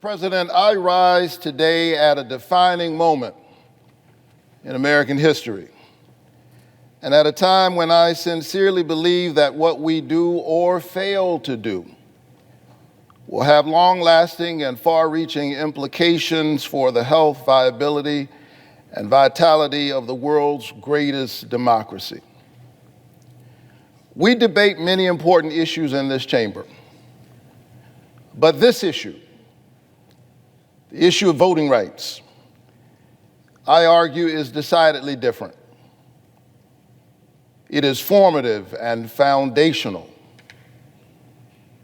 President, I rise today at a defining moment in American history, and at a time when I sincerely believe that what we do or fail to do will have long-lasting and far-reaching implications for the health, viability, and vitality of the world's greatest democracy. We debate many important issues in this chamber, but this issue, the issue of voting rights, I argue, is decidedly different. It is formative and foundational.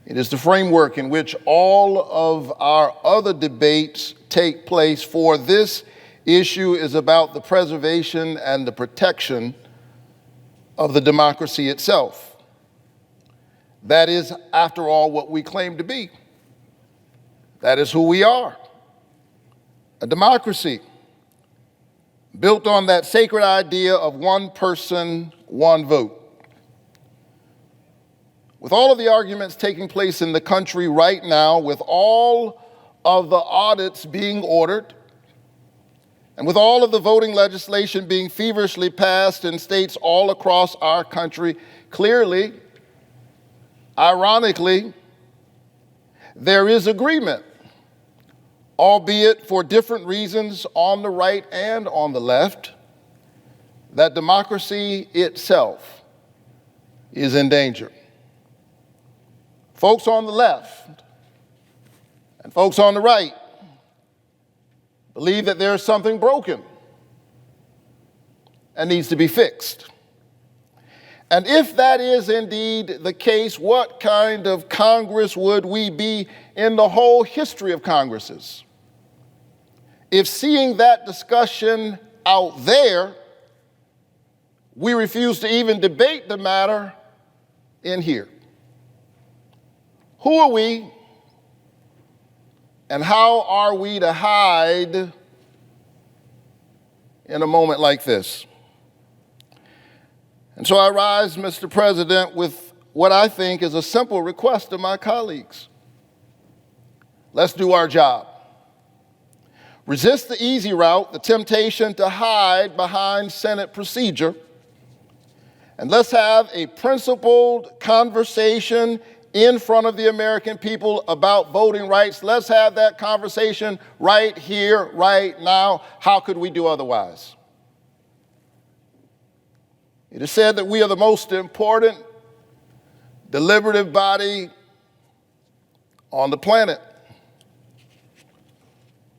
It is the framework in which all of our other debates take place, for this issue is about the preservation and the protection of the democracy itself. That is, after all, what we claim to be. That is who we are. A democracy built on that sacred idea of one person, one vote. With all of the arguments taking place in the country right now, with all of the audits being ordered, and with all of the voting legislation being feverishly passed in states all across our country, clearly, ironically, there is agreement, albeit for different reasons on the right and on the left, that democracy itself is in danger. Folks on the left and folks on the right believe that there is something broken and needs to be fixed. And if that is indeed the case, what kind of Congress would we be in the whole history of Congresses if, seeing that discussion out there, we refuse to even debate the matter in here? Who are we, and how are we to hide in a moment like this? And so I rise, Mr. President, with what I think is a simple request to my colleagues. Let's do our job. Resist the easy route, the temptation to hide behind Senate procedure, and let's have a principled conversation in front of the American people about voting rights. Let's have that conversation right here, right now. How could we do otherwise? It is said that we are the most important deliberative body on the planet.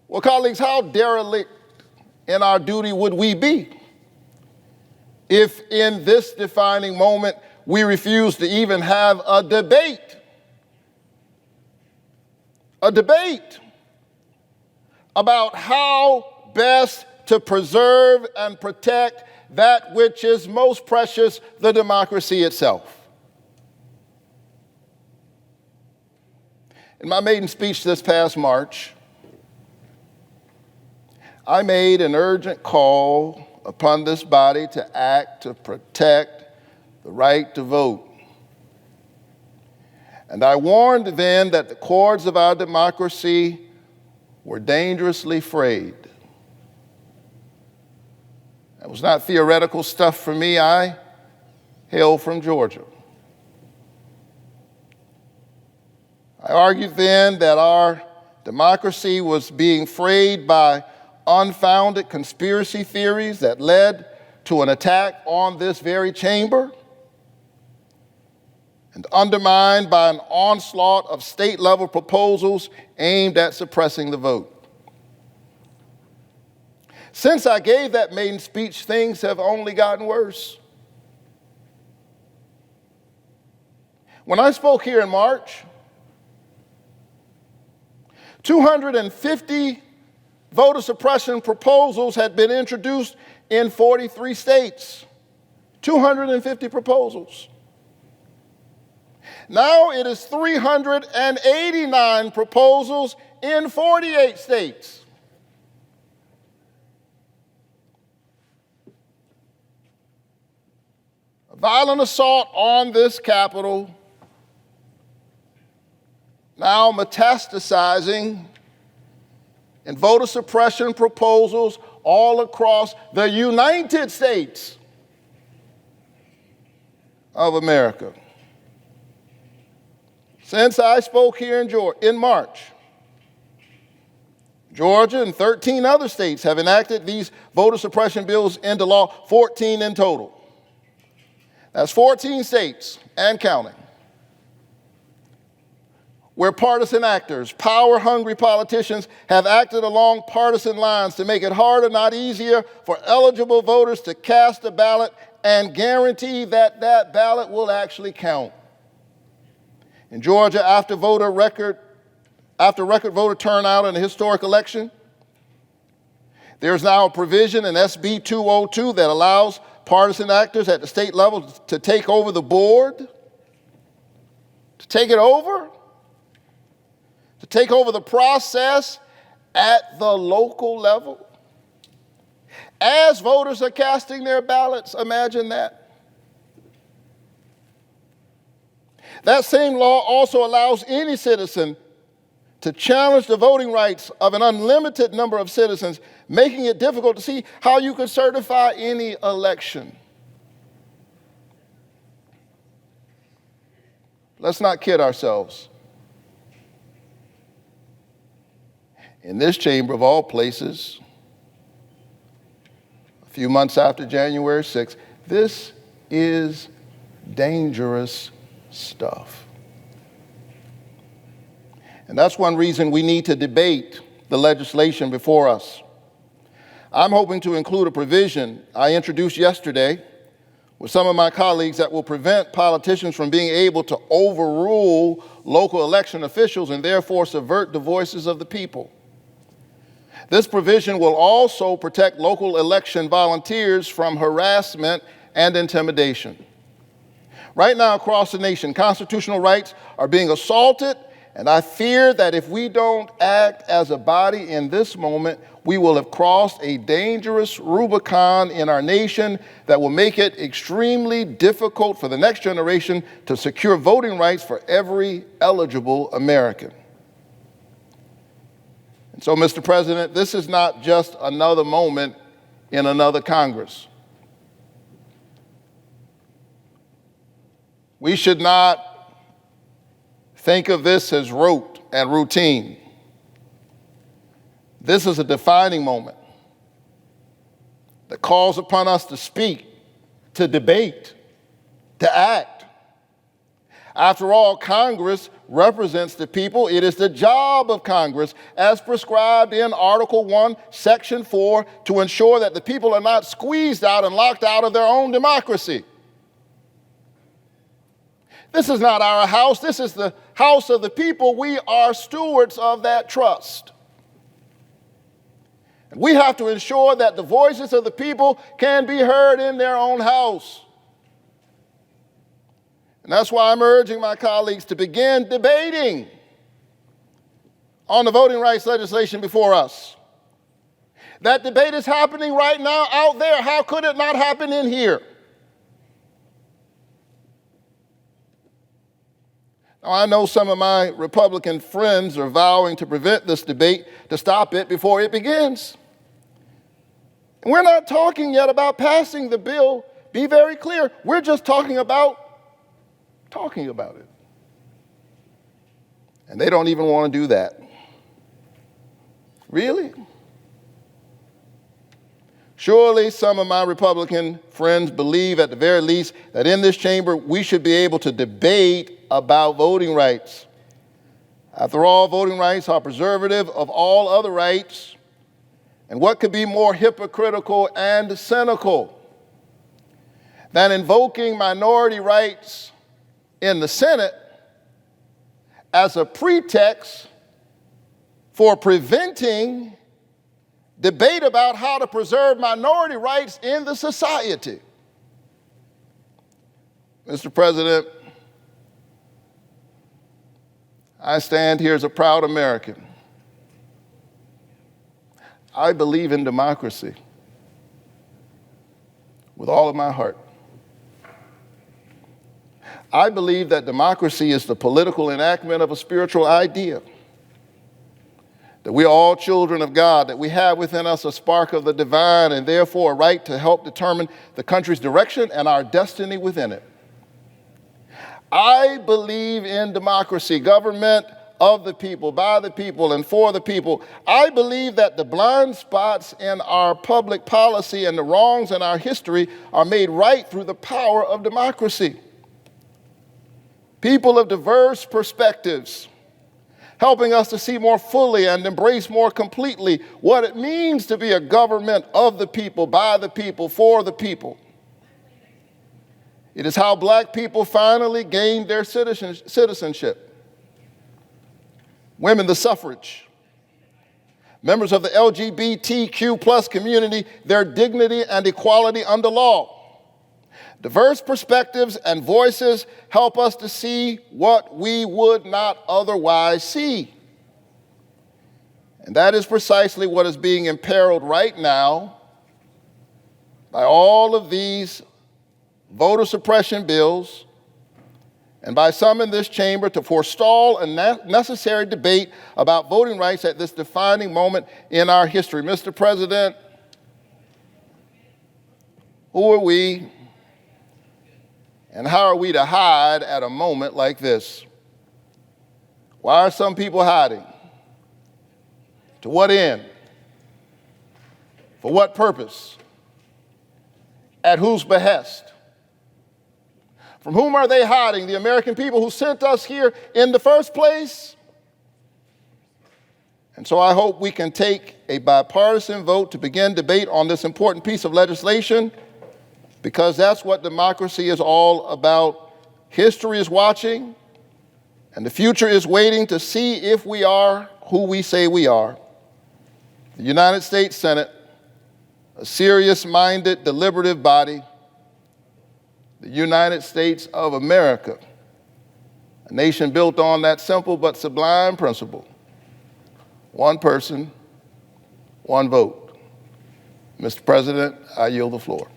Well, colleagues, how derelict in our duty would we be if in this defining moment we refuse to even have a debate about how best to preserve and protect that which is most precious, the democracy itself. In my maiden speech this past March, I made an urgent call upon this body to act to protect the right to vote. And I warned then that the cords of our democracy were dangerously frayed. That was not theoretical stuff for me. I hail from Georgia. I argued then that our democracy was being frayed by unfounded conspiracy theories that led to an attack on this very chamber, and undermined by an onslaught of state-level proposals aimed at suppressing the vote. Since I gave that maiden speech, things have only gotten worse. When I spoke here in March, 250 voter suppression proposals had been introduced in 43 states. 250 proposals. Now it is 389 proposals in 48 states. A violent assault on this Capitol, now metastasizing and voter suppression proposals all across the United States of America. Since I spoke here in March, Georgia and 13 other states have enacted these voter suppression bills into law, 14 in total. That's 14 states and counting, where partisan actors, power-hungry politicians have acted along partisan lines to make it harder, not easier, for eligible voters to cast a ballot and guarantee that that ballot will actually count. In Georgia, after record voter turnout in a historic election, there's now a provision in SB 202 that allows partisan actors at the state level to take over the board, to take it over, to take over the process at the local level. As voters are casting their ballots, imagine that. That same law also allows any citizen to challenge the voting rights of an unlimited number of citizens, making it difficult to see how you could certify any election. Let's not kid ourselves. In this chamber of all places, a few months after January 6th, this is dangerous stuff. And that's one reason we need to debate the legislation before us. I'm hoping to include a provision I introduced yesterday with some of my colleagues that will prevent politicians from being able to overrule local election officials and therefore subvert the voices of the people. This provision will also protect local election volunteers from harassment and intimidation. Right now across the nation, constitutional rights are being assaulted, and I fear that if we don't act as a body in this moment, we will have crossed a dangerous Rubicon in our nation that will make it extremely difficult for the next generation to secure voting rights for every eligible American. And so, Mr. President, this is not just another moment in another Congress. We should not think of this as rote and routine. This is a defining moment that calls upon us to speak, to debate, to act. After all, Congress represents the people. It is the job of Congress, as prescribed in Article 1, Section 4, to ensure that the people are not squeezed out and locked out of their own democracy. This is not our house. This is the house of the people. We are stewards of that trust. And we have to ensure that the voices of the people can be heard in their own house. And that's why I'm urging my colleagues to begin debating on the voting rights legislation before us. That debate is happening right now out there. How could it not happen in here? Now, I know some of my Republican friends are vowing to prevent this debate, to stop it before it begins. And we're not talking yet about passing the bill. Be very clear. We're just talking about it. And they don't even want to do that. Really? Surely some of my Republican friends believe, at the very least, that in this chamber we should be able to debate about voting rights. After all, voting rights are preservative of all other rights. And what could be more hypocritical and cynical than invoking minority rights in the Senate as a pretext for preventing debate about how to preserve minority rights in the society? Mr. President, I stand here as a proud American. I believe in democracy with all of my heart. I believe that democracy is the political enactment of a spiritual idea that we are all children of God, that we have within us a spark of the divine and therefore a right to help determine the country's direction and our destiny within it. I believe in democracy, government of the people, by the people, and for the people. I believe that the blind spots in our public policy and the wrongs in our history are made right through the power of democracy. People of diverse perspectives, helping us to see more fully and embrace more completely what it means to be a government of the people, by the people, for the people. It is how Black people finally gained their citizenship. Women, the suffrage. Members of the LGBTQ plus community, their dignity and equality under law. Diverse perspectives and voices help us to see what we would not otherwise see. And that is precisely what is being imperiled right now by all of these voter suppression bills and by some in this chamber to forestall a necessary debate about voting rights at this defining moment in our history. Mr. President, who are we and how are we to hide at a moment like this? Why are some people hiding? To what end? For what purpose? At whose behest? From whom are they hiding? The American people who sent us here in the first place? And so I hope we can take a bipartisan vote to begin debate on this important piece of legislation, because that's what democracy is all about. History is watching, and the future is waiting to see if we are who we say we are. The United States Senate, a serious-minded, deliberative body, the United States of America, a nation built on that simple but sublime principle: one person, one vote. Mr. President, I yield the floor.